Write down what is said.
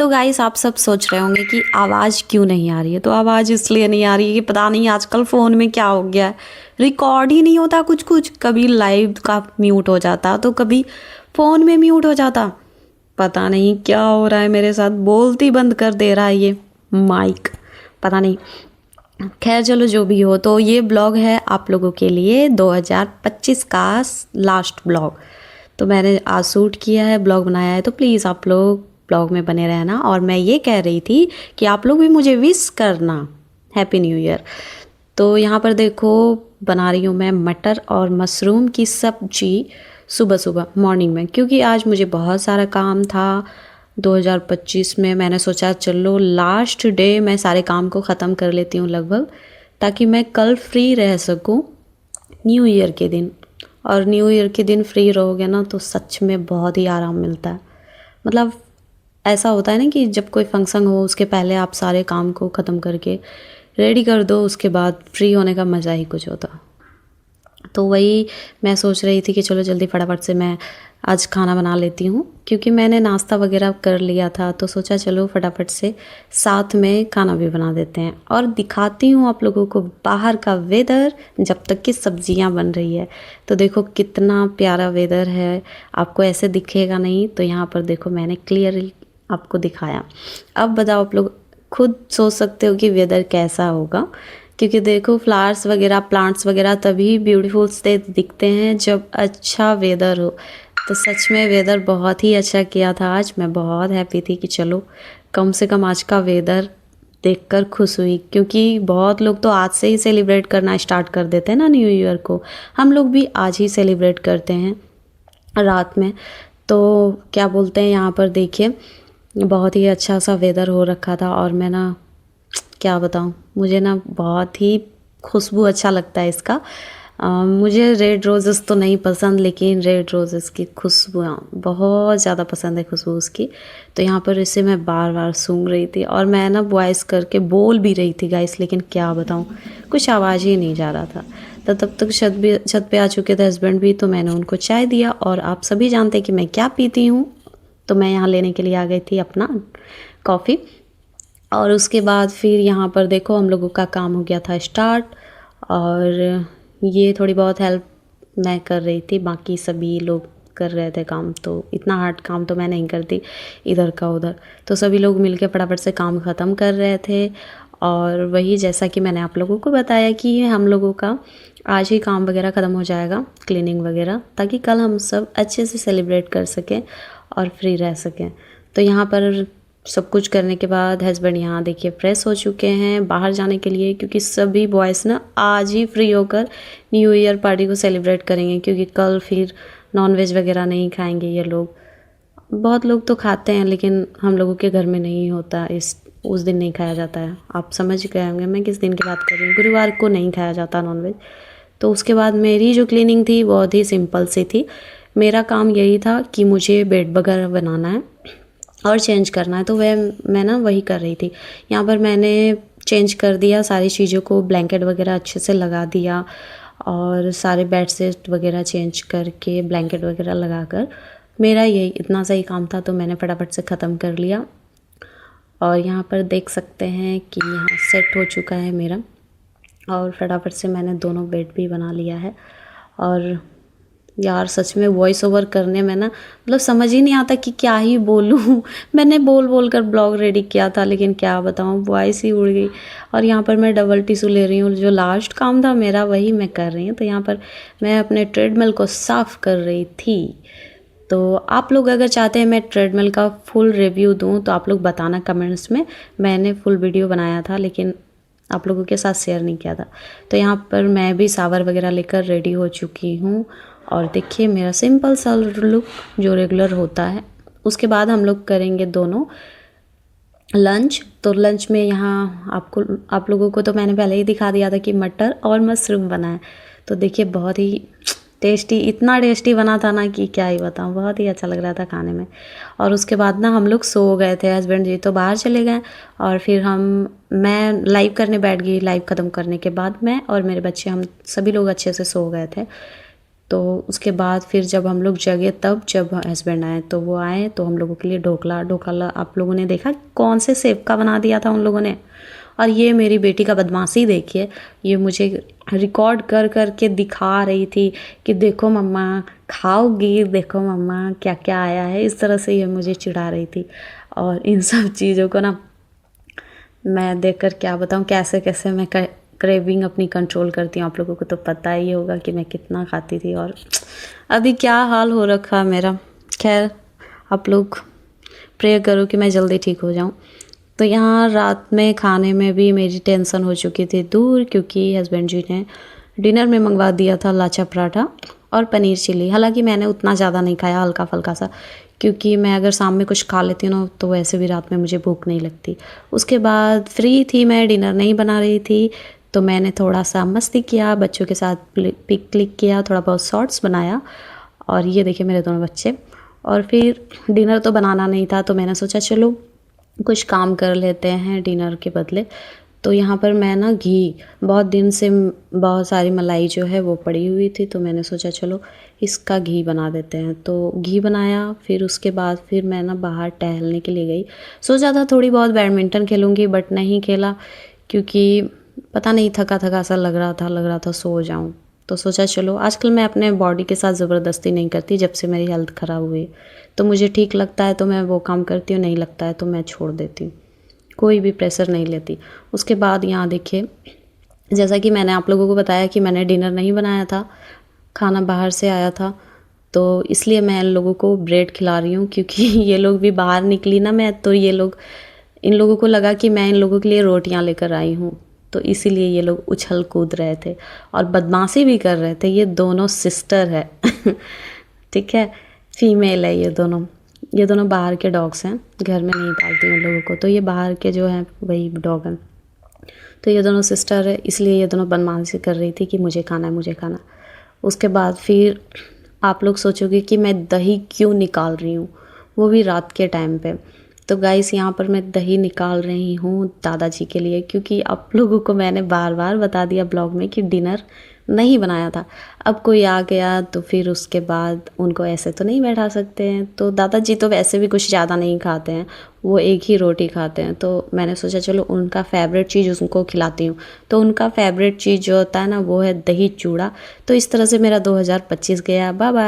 Guys, आप सब सोच रहे होंगे कि आवाज़ क्यों नहीं आ रही है। तो आवाज़ इसलिए नहीं आ रही है कि पता नहीं आजकल फ़ोन में क्या हो गया है, रिकॉर्ड ही नहीं होता। कुछ कुछ कभी लाइव का म्यूट हो जाता तो कभी फ़ोन में म्यूट हो जाता। पता नहीं क्या हो रहा है मेरे साथ, बोलती बंद कर दे रहा है ये माइक, पता नहीं। खैर चलो, जो भी हो, तो ये ब्लॉग है आप लोगों के लिए 2025 का लास्ट ब्लॉग। तो मैंने आज शूट किया है, ब्लॉग बनाया है, तो प्लीज़ आप लोग ब्लॉग में बने रहना। और मैं ये कह रही थी कि आप लोग भी मुझे विश करना हैप्पी न्यू ईयर। तो यहाँ पर देखो, बना रही हूँ मैं मटर और मशरूम की सब्जी सुबह सुबह मॉर्निंग में, क्योंकि आज मुझे बहुत सारा काम था 2025 में। मैंने सोचा चलो लास्ट डे मैं सारे काम को ख़त्म कर लेती हूँ लगभग, ताकि मैं कल फ्री रह सकूँ न्यू ईयर के दिन। और न्यू ईयर के दिन फ्री रहोगे ना तो सच में बहुत ही आराम मिलता है। मतलब ऐसा होता है ना कि जब कोई फंक्शन हो उसके पहले आप सारे काम को ख़त्म करके रेडी कर दो, उसके बाद फ्री होने का मज़ा ही कुछ होता। तो वही मैं सोच रही थी कि चलो जल्दी फटाफट से मैं आज खाना बना लेती हूँ, क्योंकि मैंने नाश्ता वगैरह कर लिया था। तो सोचा चलो फटाफट से साथ में खाना भी बना देते हैं। और दिखाती हूँ आप लोगों को बाहर का वेदर जब तक कि सब्जियाँ बन रही है। तो देखो कितना प्यारा वेदर है, आपको ऐसे दिखेगा नहीं, तो यहाँ पर देखो मैंने क्लियरली आपको दिखाया। अब बताओ, आप लोग खुद सोच सकते हो कि वेदर कैसा होगा, क्योंकि देखो फ्लावर्स वगैरह प्लांट्स वगैरह तभी ब्यूटीफुल से दिखते हैं जब अच्छा वेदर हो। तो सच में वेदर बहुत ही अच्छा किया था आज। मैं बहुत हैप्पी थी कि चलो कम से कम आज का वेदर देखकर खुश हुई, क्योंकि बहुत लोग तो आज से ही सेलिब्रेट करना स्टार्ट कर देते हैं ना न्यू ईयर को। हम लोग भी आज ही सेलिब्रेट करते हैं रात में। तो क्या बोलते हैं, यहाँ पर देखिए बहुत ही अच्छा सा वेदर हो रखा था। और मैं ना क्या बताऊँ, मुझे ना बहुत ही खुशबू अच्छा लगता है इसका। मुझे रेड रोज़ेस तो नहीं पसंद, लेकिन रेड रोज़ेस की खुशबू बहुत ज़्यादा पसंद है, खुशबू उसकी। तो यहाँ पर इसे मैं बार बार सूंघ रही थी, और मैं ना वॉइस करके बोल भी रही थी गाइस, लेकिन क्या बताऊँ कुछ आवाज़ ही नहीं जा रहा था। तो तब तक छत पे आ चुके थे हस्बैंड भी, तो मैंने उनको चाय दिया। और आप सभी जानते हैं कि मैं क्या पीती हूँ, तो मैं यहाँ लेने के लिए आ गई थी अपना कॉफ़ी। और उसके बाद फिर यहाँ पर देखो हम लोगों का काम हो गया था स्टार्ट। और ये थोड़ी बहुत हेल्प मैं कर रही थी, बाकी सभी लोग कर रहे थे काम। तो इतना हार्ड काम तो मैं नहीं करती इधर का उधर। तो सभी लोग मिलके फटाफट से काम ख़त्म कर रहे थे। और वही जैसा कि मैंने आप लोगों को बताया कि हम लोगों का आज ही काम वगैरह ख़त्म हो जाएगा, क्लीनिंग वगैरह, ताकि कल हम सब अच्छे से सेलिब्रेट कर सकें और फ्री रह सकें। तो यहाँ पर सब कुछ करने के बाद हस्बैंड यहाँ देखिए फ्रेश हो चुके हैं बाहर जाने के लिए, क्योंकि सभी बॉयज़ ना आज ही फ्री होकर न्यू ईयर पार्टी को सेलिब्रेट करेंगे, क्योंकि कल फिर नॉनवेज वगैरह नहीं खाएंगे ये लोग। बहुत लोग तो खाते हैं, लेकिन हम लोगों के घर में नहीं होता, उस दिन नहीं खाया जाता है। आप समझ गए होंगे मैं किस दिन की बात कर रही हूँ। गुरुवार को नहीं खाया जाता नॉनवेज। तो उसके बाद मेरी जो क्लीनिंग थी बहुत ही सिंपल सी थी। मेरा काम यही था कि मुझे बेड वगैरह बनाना है और चेंज करना है, तो मैं ना वही कर रही थी। यहाँ पर मैंने चेंज कर दिया सारी चीज़ों को, ब्लैंकेट वगैरह अच्छे से लगा दिया, और सारे बेड शीट वगैरह चेंज करके ब्लैंकेट वगैरह लगाकर मेरा यही इतना सा ही काम था, तो मैंने फटाफट से ख़त्म कर लिया। और यहाँ पर देख सकते हैं कि यहाँ सेट हो चुका है मेरा, और फटाफट से मैंने दोनों बेड भी बना लिया है। और यार सच में वॉइस ओवर करने में ना मतलब समझ ही नहीं आता कि क्या ही बोलूँ। मैंने बोल बोल कर ब्लॉग रेडी किया था, लेकिन क्या बताऊँ वॉइस ही उड़ गई। और यहाँ पर मैं डबल टिशू ले रही हूँ, जो लास्ट काम था मेरा वही मैं कर रही हूँ। तो यहाँ पर मैं अपने ट्रेडमिल को साफ़ कर रही थी। तो आप लोग अगर चाहते हैं मैं ट्रेडमिल का फुल रिव्यू दूँ तो आप लोग बताना कमेंट्स में। मैंने फुल वीडियो बनाया था, लेकिन आप लोगों के साथ शेयर नहीं किया था। तो यहाँ पर मैं भी शावर वगैरह लेकर रेडी हो चुकी हूँ। और देखिए मेरा सिंपल सा लुक जो रेगुलर होता है। उसके बाद हम लोग करेंगे दोनों लंच। तो लंच में यहाँ आप लोगों को तो मैंने पहले ही दिखा दिया था कि मटर और मशरूम बना है। तो देखिए बहुत ही टेस्टी, इतना टेस्टी बना था ना कि क्या ही बताऊँ, बहुत ही अच्छा लग रहा था खाने में। और उसके बाद ना हम लोग सो गए थे, हस्बैंड जी तो बाहर चले गए, और फिर मैं लाइव करने बैठ गई। लाइव ख़त्म करने के बाद मैं और मेरे बच्चे हम सभी लोग अच्छे से सो गए थे। तो उसके बाद फिर जब हम लोग जगे तब जब हस्बैंड आए तो वो आए तो हम लोगों के लिए ढोकला ढोकला आप लोगों ने देखा कौन से शेप का बना दिया था उन लोगों ने। और ये मेरी बेटी का बदमाशी देखिए, ये मुझे रिकॉर्ड कर कर के दिखा रही थी कि देखो मम्मा खाओगी, देखो मम्मा क्या क्या आया है, इस तरह से ये मुझे चिढ़ा रही थी। और इन सब चीज़ों को ना मैं देखकर क्या बताऊँ कैसे कैसे मैं क्रेविंग अपनी कंट्रोल करती हूँ। आप लोगों को तो पता ही होगा कि मैं कितना खाती थी और अभी क्या हाल हो रखा मेरा। खैर आप लोग प्रे करो कि मैं जल्दी ठीक हो जाऊँ। तो यहाँ रात में खाने में भी मेरी टेंशन हो चुकी थी दूर, क्योंकि हस्बैंड जी ने डिनर में मंगवा दिया था लाछा पराठा और पनीर चिल्ली। हालांकि मैंने उतना ज़्यादा नहीं खाया, हल्का फुल्का सा, क्योंकि मैं अगर शाम में कुछ खा लेती हूँ ना तो वैसे भी रात में मुझे भूख नहीं लगती। उसके बाद फ्री थी मैं, डिनर नहीं बना रही थी, तो मैंने थोड़ा सा मस्ती किया, बच्चों के साथ पिक क्लिक किया, थोड़ा बहुत शॉर्ट्स बनाया। और ये देखिए मेरे दोनों बच्चे। और फिर डिनर तो बनाना नहीं था तो मैंने सोचा चलो कुछ काम कर लेते हैं डिनर के बदले। तो यहाँ पर मैं ना घी, बहुत दिन से बहुत सारी मलाई जो है वो पड़ी हुई थी, तो मैंने सोचा चलो इसका घी बना देते हैं। तो घी बनाया, फिर उसके बाद फिर मैं ना बाहर टहलने के लिए गई। सोचा था थोड़ी बहुत बैडमिंटन खेलूँगी बट नहीं खेला, क्योंकि पता नहीं थका थका सा लग रहा था सो जाऊँ। तो सोचा चलो, आजकल मैं अपने बॉडी के साथ ज़बरदस्ती नहीं करती जब से मेरी हेल्थ ख़राब हुई। तो मुझे ठीक लगता है तो मैं वो काम करती हूँ, नहीं लगता है तो मैं छोड़ देती हूँ, कोई भी प्रेशर नहीं लेती। उसके बाद यहाँ देखिए, जैसा कि मैंने आप लोगों को बताया कि मैंने डिनर नहीं बनाया था, खाना बाहर से आया था, तो इसलिए मैं इन लोगों को ब्रेड खिला रही हूँ। क्योंकि ये लोग भी बाहर निकली ना मैं, तो इन लोगों को लगा कि मैं इन लोगों के लिए रोटियां लेकर आई हूँ, तो इसीलिए ये लोग उछल कूद रहे थे और बदमाशी भी कर रहे थे। ये दोनों सिस्टर है ठीक है, फीमेल है ये दोनों बाहर के डॉग्स हैं, घर में नहीं पालती हूँ लोगों को, तो ये बाहर के जो हैं वही डॉग हैं। तो ये दोनों सिस्टर है, इसलिए ये दोनों बदमाशी कर रही थी कि मुझे खाना है मुझे खाना। उसके बाद फिर आप लोग सोचोगे कि मैं दही क्यों निकाल रही हूँ, वो भी रात के टाइम पे। तो गाइस यहाँ पर मैं दही निकाल रही हूँ दादाजी के लिए, क्योंकि आप लोगों को मैंने बार बार बता दिया ब्लॉग में कि डिनर नहीं बनाया था। अब कोई आ गया तो फिर उसके बाद उनको ऐसे तो नहीं बैठा सकते हैं। तो दादाजी तो वैसे भी कुछ ज़्यादा नहीं खाते हैं, वो एक ही रोटी खाते हैं। तो मैंने सोचा चलो उनका फेवरेट चीज़ उनको खिलाती हूँ। तो उनका फेवरेट चीज़ जो होता है ना वो है दही चूड़ा। तो इस तरह से मेरा 2025 गया। Bye bye.